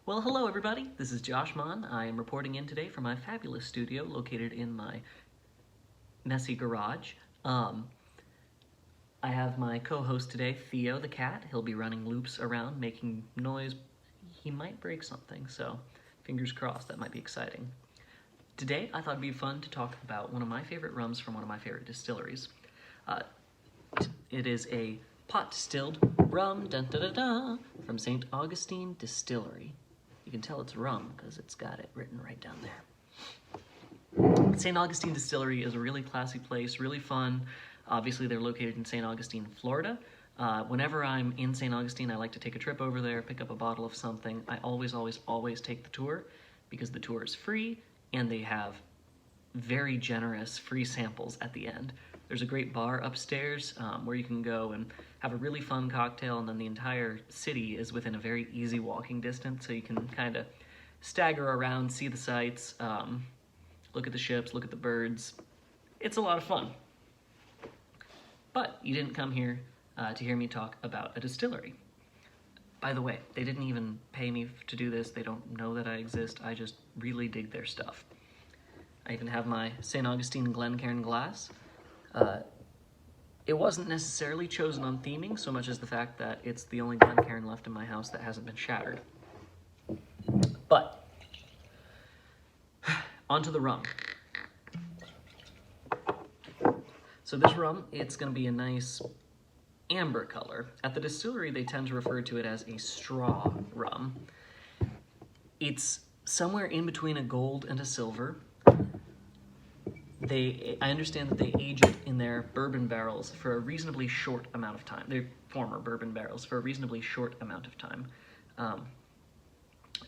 Well, hello everybody. This is Josh Mon. I am reporting in today from my fabulous studio located in my messy garage. I have my co-host today, Theo the Cat. He'll be running loops around, making noise. He might break something, so fingers crossed, that might be exciting. Today, I thought it'd be fun to talk about one of my favorite rums from one of my favorite distilleries. It is a pot distilled rum from St. Augustine Distillery. You can tell it's rum because it's got it written right down there. St. Augustine Distillery is a really classy place, really fun. Obviously, they're located in St. Augustine, Florida. Whenever I'm in St. Augustine, I like to take a trip over there, pick up a bottle of something. I always take the tour because the tour is free and they have very generous free samples at the end. There's a great bar upstairs where you can go and have a really fun cocktail, and then the entire city is within a very easy walking distance, so you can kind of stagger around, see the sights, look at the ships, look at the birds. It's a lot of fun. But you didn't come here to hear me talk about a distillery. By the way, they didn't even pay me to do this. They don't know that I exist. I just really dig their stuff. I even have my St. Augustine Glencairn glass. It wasn't necessarily chosen on theming so much as the fact that it's the only Glencairn left in my house that hasn't been shattered. But, onto the rum. So this rum, it's going to be a nice amber color. At the distillery, they tend to refer to it as a straw rum. It's somewhere in between a gold and a silver. I understand that they age it in their bourbon barrels for a reasonably short amount of time. Their former bourbon barrels for a reasonably short amount of time.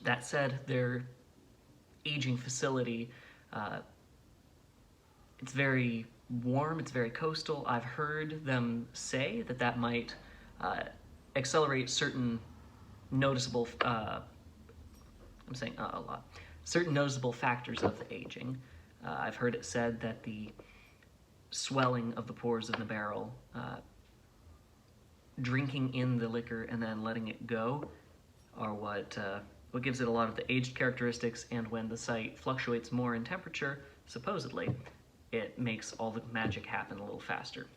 That said, their aging facility, it's very warm, it's very coastal. I've heard them say that that might accelerate certain noticeable, I'm saying a lot, certain noticeable factors of the aging. I've heard it said that the swelling of the pores in the barrel, drinking in the liquor and then letting it go, are what gives it a lot of the aged characteristics, and when the site fluctuates more in temperature, supposedly, it makes all the magic happen a little faster.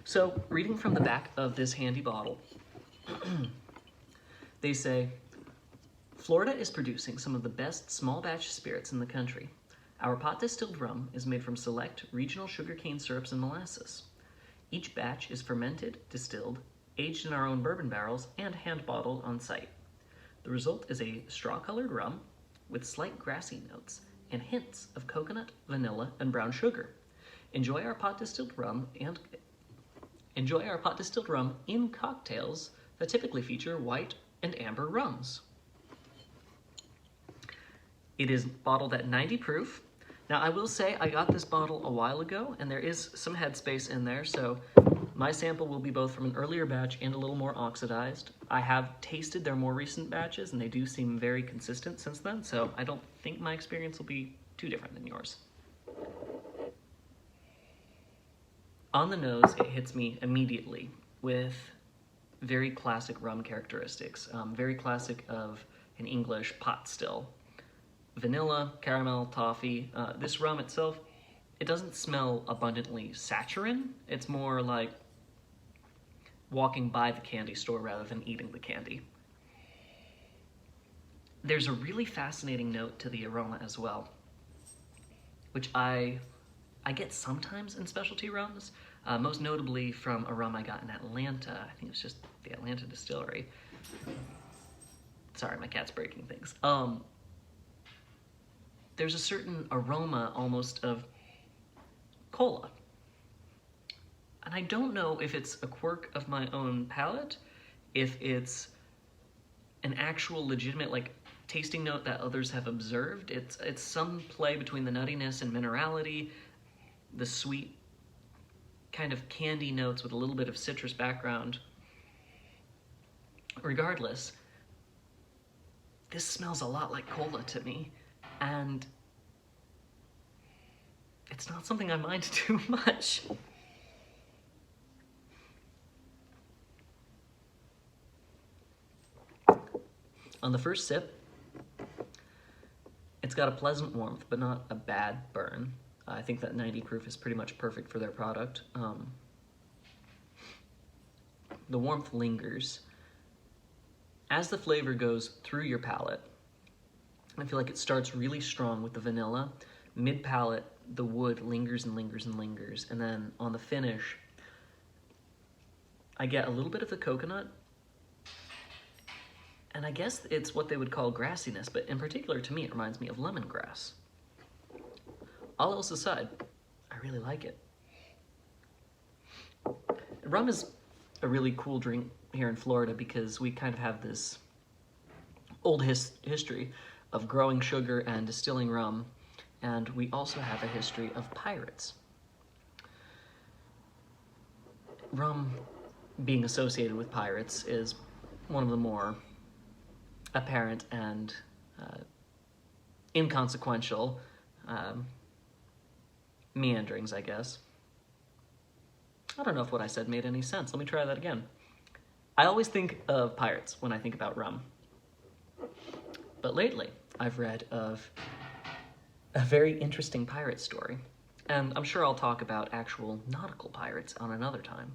So, reading from the back of this handy bottle, they say, Florida is producing some of the best small batch spirits in the country. Our pot distilled rum is made from select regional sugarcane syrups and molasses. Each batch is fermented, distilled, aged in our own bourbon barrels, and hand bottled on site. The result is a straw-colored rum with slight grassy notes and hints of coconut, vanilla, and brown sugar. Enjoy our pot distilled rum in cocktails that typically feature white and amber rums. It is bottled at 90 proof. Now, I will say I got this bottle a while ago, and there is some headspace in there, so my sample will be both from an earlier batch and a little more oxidized. I have tasted their more recent batches, and they do seem very consistent since then, so I don't think my experience will be too different than yours. On the nose, it hits me immediately with very classic rum characteristics, very classic of an English pot still. Vanilla, caramel, toffee. This rum itself, it doesn't smell abundantly saccharine. It's more like walking by the candy store rather than eating the candy. There's a really fascinating note to the aroma as well, which I get sometimes in specialty rums, most notably from a rum I got in Atlanta. I think it was just the Atlanta Distillery. Sorry, my cat's breaking things. There's a certain aroma almost of cola. And I don't know if it's a quirk of my own palate, if it's an actual legitimate tasting note that others have observed. It's some play between the nuttiness and minerality, the sweet kind of candy notes with a little bit of citrus background. Regardless, this smells a lot like cola to me. And it's not something I mind too much. On the first sip, it's got a pleasant warmth, but not a bad burn. I think that 90 proof is pretty much perfect for their product. The warmth lingers. As the flavor goes through your palate, I feel like it starts really strong with the vanilla. Mid-palate, the wood lingers and lingers and lingers. And then on the finish, I get a little bit of the coconut. And I guess it's what they would call grassiness, but in particular to me, it reminds me of lemongrass. All else aside, I really like it. Rum is a really cool drink here in Florida because we kind of have this old history of growing sugar and distilling rum, and we also have a history of pirates. Rum being associated with pirates is one of the more apparent and inconsequential meanderings, I guess. I don't know if what I said made any sense. Let me try that again. I always think of pirates when I think about rum. But lately, I've read of a very interesting pirate story. And I'm sure I'll talk about actual nautical pirates on another time.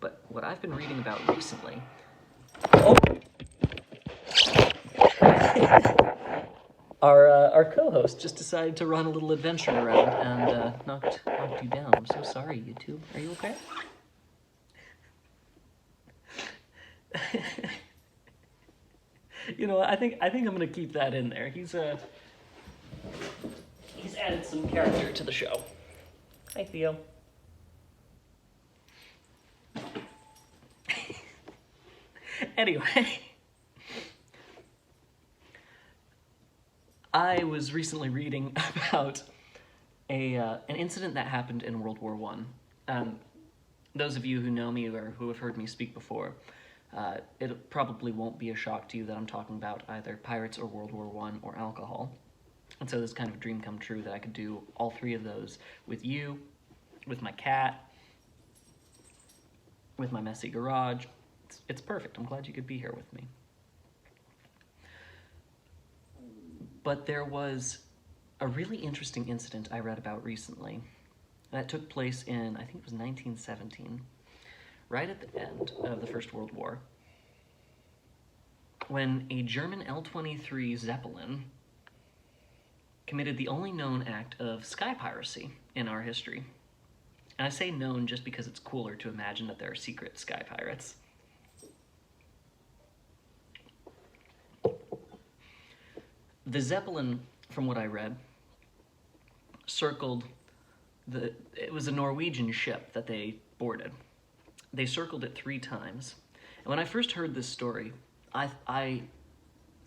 But what I've been reading about recently... Oh! Our co-host just decided to run a little adventure around and knocked you down. I'm so sorry, YouTube. Are you okay? You know, I think I'm gonna keep that in there. He's added some character to the show. Hi, Theo. Anyway, I was recently reading about an incident that happened in World War I. Those of you who know me or who have heard me speak before, it probably won't be a shock to you that I'm talking about either pirates or World War I or alcohol. And so this is kind of a dream come true that I could do all three of those with you, with my cat, with my messy garage. It's perfect. I'm glad you could be here with me. But there was a really interesting incident I read about recently that took place in, I think it was 1917, right at the end of the First World War, when a German L-23 Zeppelin committed the only known act of sky piracy in our history. And I say known just because it's cooler to imagine that there are secret sky pirates. The Zeppelin, from what I read, circled it was a Norwegian ship that they boarded. They circled it 3 times. And when I first heard this story, I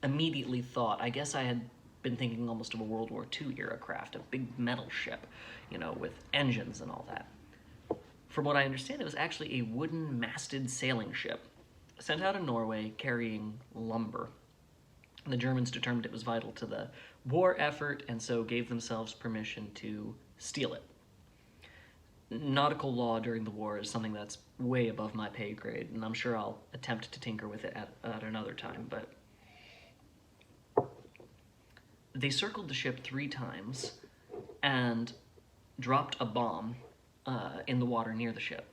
immediately thought, I guess I had been thinking almost of a World War II era craft, a big metal ship, you know, with engines and all that. From what I understand, it was actually a wooden masted sailing ship sent out of Norway carrying lumber. The Germans determined it was vital to the war effort and so gave themselves permission to steal it. Nautical law during the war is something that's way above my pay grade, and I'm sure I'll attempt to tinker with it at another time, but they circled the ship 3 times and dropped a bomb in the water near the ship.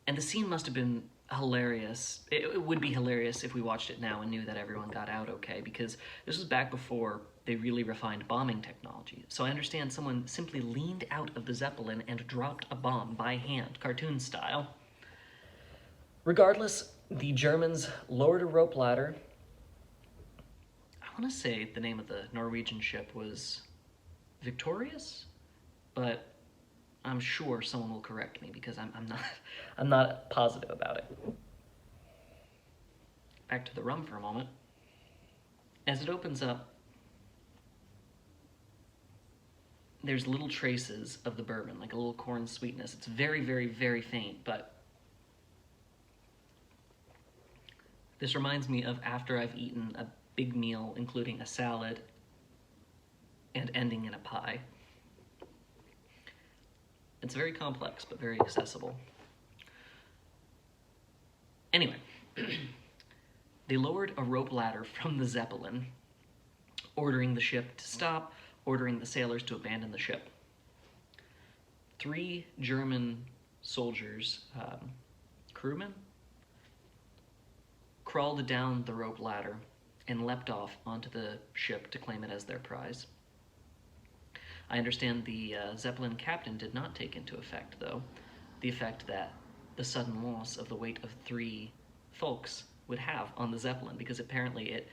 And the scene must have been hilarious. It would be hilarious if we watched it now and knew that everyone got out okay, because this was back before they really refined bombing technology. So I understand someone simply leaned out of the Zeppelin and dropped a bomb by hand, cartoon style. Regardless, the Germans lowered a rope ladder. I want to say the name of the Norwegian ship was Victorious, but I'm sure someone will correct me because I'm not positive about it. Back to the rum for a moment. As it opens up, there's little traces of the bourbon, like a little corn sweetness. It's very, very, very faint, but this reminds me of after I've eaten a big meal, including a salad, and ending in a pie. It's very complex, but very accessible. Anyway, They lowered a rope ladder from the Zeppelin, ordering the ship to stop, ordering the sailors to abandon the ship. 3 German soldiers, crewmen, crawled down the rope ladder and leapt off onto the ship to claim it as their prize. I understand the Zeppelin captain did not take into effect, though, the effect that the sudden loss of the weight of 3 folks would have on the Zeppelin, because apparently it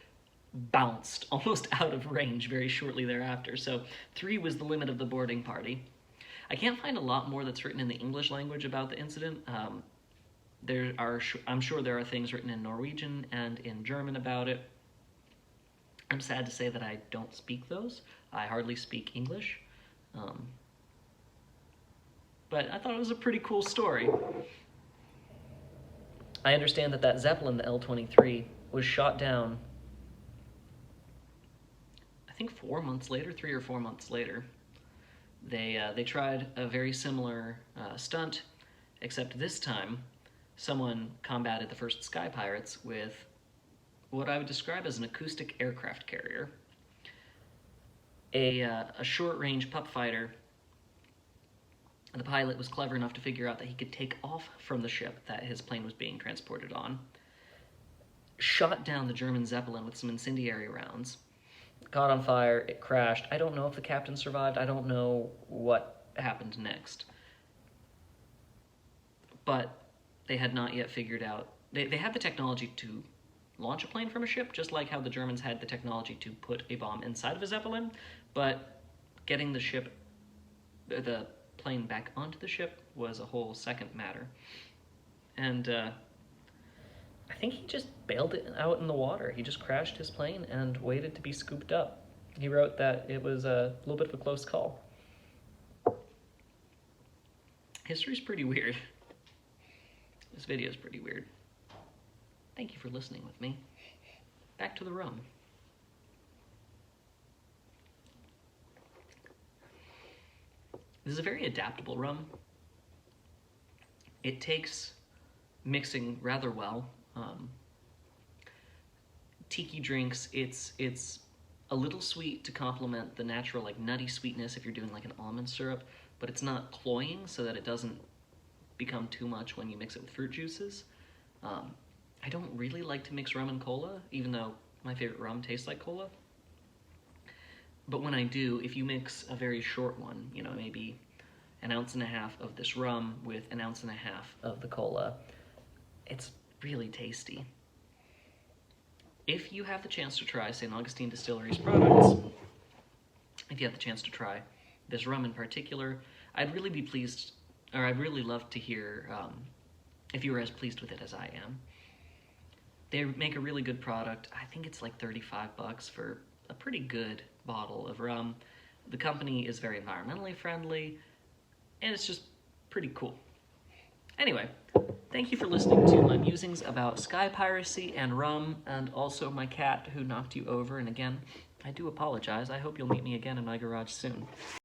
bounced almost out of range very shortly thereafter. So 3 was the limit of the boarding party. I can't find a lot more that's written in the English language about the incident. I'm sure there are things written in Norwegian and in German about it. I'm sad to say that I don't speak those. I hardly speak English. But I thought it was a pretty cool story. I understand that Zeppelin, the L-23, was shot down, I think 4 months later, 3 or 4 months later. They tried a very similar stunt, except this time someone combated the first Sky Pirates with what I would describe as an acoustic aircraft carrier. A short-range pup fighter. The pilot was clever enough to figure out that he could take off from the ship that his plane was being transported on, shot down the German Zeppelin with some incendiary rounds, caught on fire, it crashed. I don't know if the captain survived. I don't know what happened next. But they had not yet figured out... They had the technology to launch a plane from a ship, just like how the Germans had the technology to put a bomb inside of a Zeppelin, but getting the plane back onto the ship was a whole second matter. And I think he just bailed it out in the water. He just crashed his plane and waited to be scooped up. He wrote that it was a little bit of a close call. History's pretty weird. This video's pretty weird. Thank you for listening with me. Back to the rum. This is a very adaptable rum. It takes mixing rather well. Tiki drinks, it's a little sweet to complement the natural like nutty sweetness if you're doing like an almond syrup, but it's not cloying so that it doesn't become too much when you mix it with fruit juices. I don't really like to mix rum and cola, even though my favorite rum tastes like cola. But when I do, if you mix a very short one, you know, maybe 1.5 ounces of this rum with 1.5 ounces of the cola, it's really tasty. If you have the chance to try St. Augustine Distillery's products, if you have the chance to try this rum in particular, I'd really be pleased, or I'd really love to hear if you were as pleased with it as I am. They make a really good product. I think it's like $35 for a pretty good bottle of rum. The company is very environmentally friendly, and it's just pretty cool. Anyway, thank you for listening to my musings about Sky Piracy and rum, and also my cat who knocked you over. And again, I do apologize. I hope you'll meet me again in my garage soon.